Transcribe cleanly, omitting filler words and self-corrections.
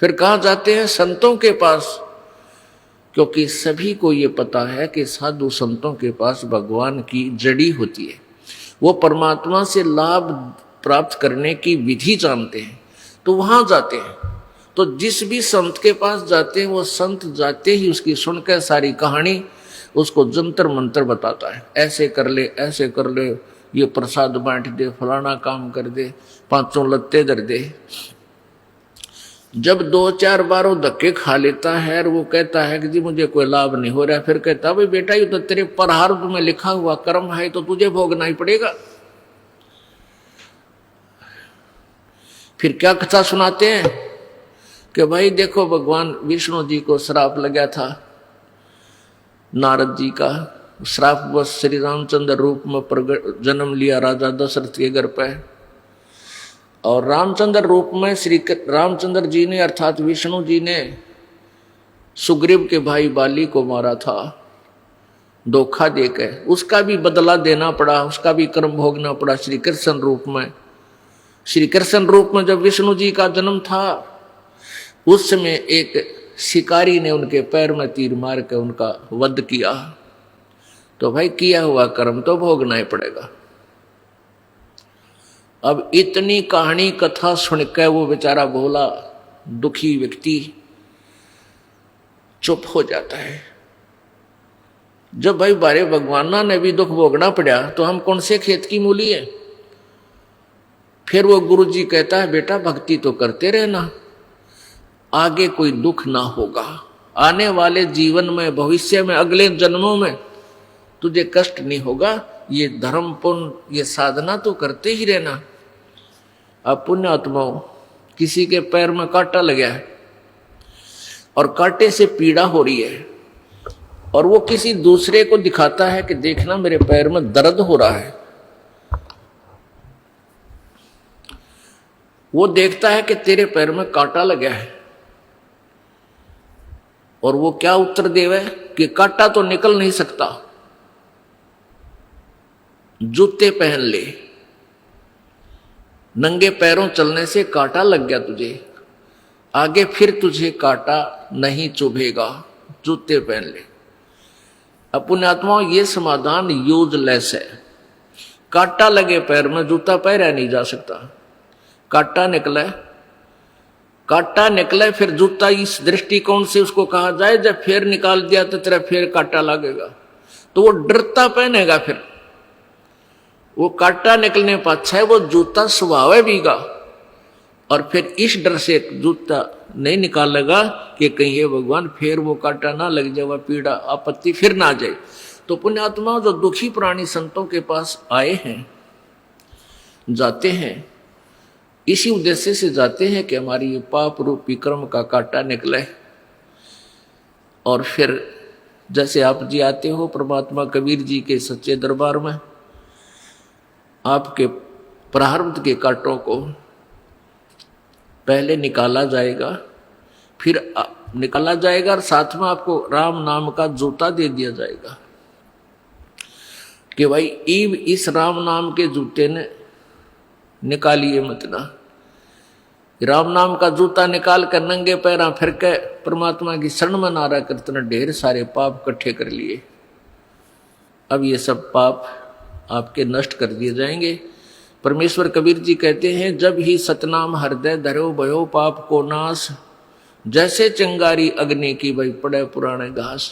फिर कहाँ जाते हैं? संतों के पास, क्योंकि सभी को ये पता है कि साधु संतों के पास भगवान की जड़ी होती है, वो परमात्मा से लाभ प्राप्त करने की विधि जानते हैं, तो वहां जाते हैं। तो जिस भी संत के पास जाते हैं वो संत जाते ही उसकी सुनकर सारी कहानी उसको जंतर मंतर बताता है, ऐसे कर ले, ऐसे कर ले, ये प्रसाद बांट दे, फलाना काम कर दे, पांचों लत्ते धर दे। जब 2-4 बार वो धक्के खा लेता है और वो कहता है कि जी मुझे कोई लाभ नहीं हो रहा है, फिर कहता भाई बेटा ये तो तेरे प्रारब्ध में लिखा हुआ कर्म है, तो तुझे भोगना ही पड़ेगा। फिर क्या कथा सुनाते हैं कि भाई देखो भगवान विष्णु जी को श्राप लगा था, नारद जी का श्राप बस श्री रामचंद्र रूप में प्रगट जन्म लिया राजा दशरथ के घर पे, और रामचंद्र रूप में श्री रामचंद्र जी ने अर्थात विष्णु जी ने सुग्रीव के भाई बाली को मारा था धोखा देकर, उसका भी बदला देना पड़ा, उसका भी कर्म भोगना पड़ा श्री कृष्ण रूप में। श्री कृष्ण रूप में जब विष्णु जी का जन्म था उस समय एक शिकारी ने उनके पैर में तीर मार के उनका वध किया, तो भाई किया हुआ कर्म तो भोगना ही पड़ेगा। अब इतनी कहानी कथा सुनकर वो बेचारा भोला दुखी व्यक्ति चुप हो जाता है। जब भाई बारे भगवाना ने भी दुख भोगना पड़ा तो हम कौन से खेत की मूली है। फिर वो गुरु जी कहता है बेटा भक्ति तो करते रहना, आगे कोई दुख ना होगा, आने वाले जीवन में भविष्य में अगले जन्मों में तुझे कष्ट नहीं होगा, ये धर्म पुण्य ये साधना तो करते ही रहना। अब पुण्यात्माओं किसी के पैर में कांटा लगा है और कांटे से पीड़ा हो रही है और वो किसी दूसरे को दिखाता है कि देखना मेरे पैर में दर्द हो रहा है, वो देखता है कि तेरे पैर में कांटा लगा है और वो क्या उत्तर देवे कि कांटा तो निकल नहीं सकता, जूते पहन ले, नंगे पैरों चलने से कांटा लग गया तुझे, आगे फिर तुझे कांटा नहीं चुभेगा, जूते पहन ले। अब पुण्यात्माओं ये समाधान यूजलेस है। कांटा लगे पैर में जूता पहना नहीं जा सकता, कांटा निकले फिर जूता इस दृष्टिकोण से उसको कहा जाए जब फिर निकाल दिया तो तेरा फिर कांटा लगेगा, तो वो डरता पहनेगा, फिर वो कांटा निकलने पर अच्छा है वो जूता स्वभाव भीगा, और फिर इस डर से जूता नहीं निकालेगा कि कहीं ये भगवान फिर वो कांटा ना लग जाए, वह पीड़ा आपत्ति फिर ना जाए। तो पुण्यात्मा जो दुखी प्राणी संतों के पास आए हैं जाते हैं इसी उद्देश्य से जाते हैं कि हमारी ये पाप रूपी कर्म का कांटा निकले। और फिर जैसे आप जी आते हो परमात्मा कबीर जी के सच्चे दरबार में, आपके प्रारब्ध के कांटों को पहले निकाला जाएगा, फिर निकाला जाएगा और साथ में आपको राम नाम का जूता दे दिया जाएगा कि भाई ईब इस राम नाम के जूते ने निकालिए मत ना। राम नाम का जूता निकाल कर नंगे पैरा फिर के परमात्मा की शरण में नारा करते न ढेर सारे पाप इकट्ठे कर लिए। अब ये सब पाप आपके नष्ट कर दिए जाएंगे। परमेश्वर कबीर जी कहते हैं जब ही सतनाम हृदय धरो भयो पाप को नाश, जैसे चिंगारी अग्नि की भाई पड़े पुराने घास।